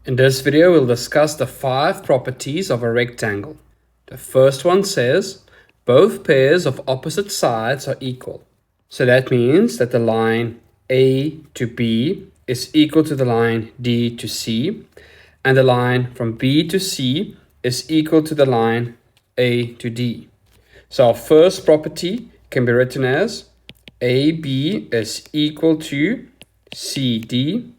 In this video, we'll discuss the 5 properties of a rectangle. The first one says both pairs of opposite sides are equal. So that means that the line A to B is equal to the line D to C, and the line from B to C is equal to the line A to D. So our first property can be written as AB is equal to CD,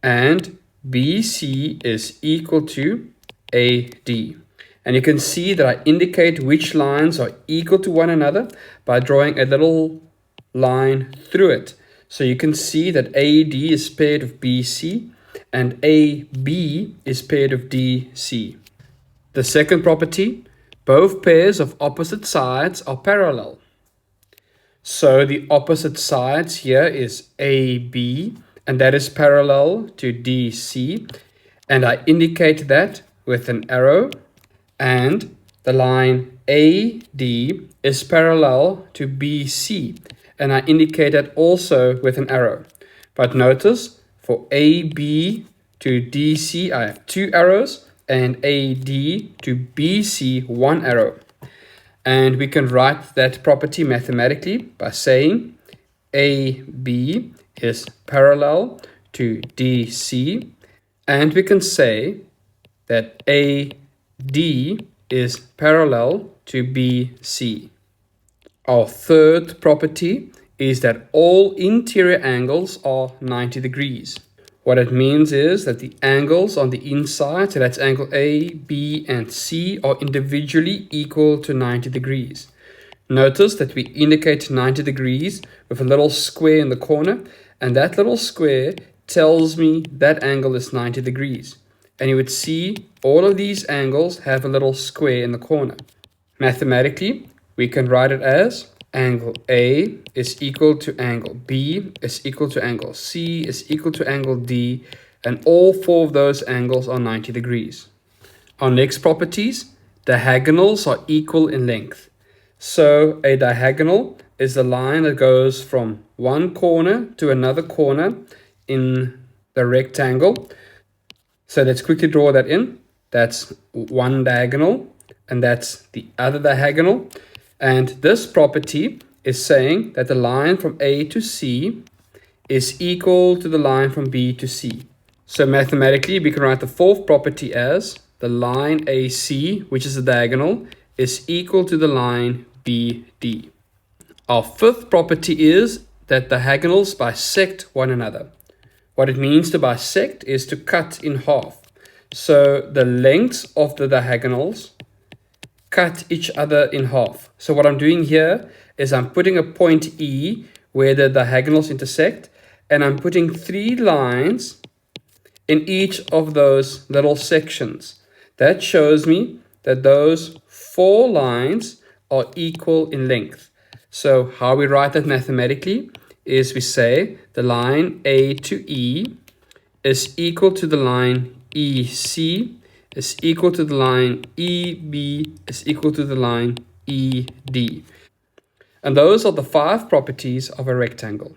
and BC is equal to AD. And you can see that I indicate which lines are equal to one another by drawing a little line through it. So you can see that AD is paired with BC and AB is paired with DC. The second property, both pairs of opposite sides are parallel. So the opposite sides here is AB, and that is parallel to DC, and I indicate that with an arrow, and the line AD is parallel to BC, and I indicate that also with an arrow. But notice for AB to DC I have 2 arrows, and AD to BC 1 arrow. And we can write that property mathematically by saying AB is parallel to DC, and we can say that AD is parallel to BC. Our third property is that all interior angles are 90 degrees. What it means is that the angles on the inside, so that's angle A, B, and C, are individually equal to 90 degrees. Notice that we indicate 90 degrees with a little square in the corner, and that little square tells me that angle is 90 degrees. And you would see all of these angles have a little square in the corner. Mathematically, we can write it as angle A is equal to angle B is equal to angle C is equal to angle D, and all 4 of those angles are 90 degrees. Our next properties, diagonals are equal in length. So a diagonal is the line that goes from one corner to another corner in the rectangle. So let's quickly draw that in. That's one diagonal, and that's the other diagonal. And this property is saying that the line from A to C is equal to the line from B to C. So mathematically, we can write the fourth property as the line AC, which is a diagonal, is equal to the line BD. Our fifth property is that diagonals bisect one another. What it means to bisect is to cut in half. So the lengths of the diagonals cut each other in half. So what I'm doing here is I'm putting a point E where the diagonals intersect, and I'm putting 3 lines in each of those little sections. That shows me that those 4 lines are equal in length. So how we write that mathematically is we say the line A to E is equal to the line EC is equal to the line EB is equal to the line ED. And those are the 5 properties of a rectangle.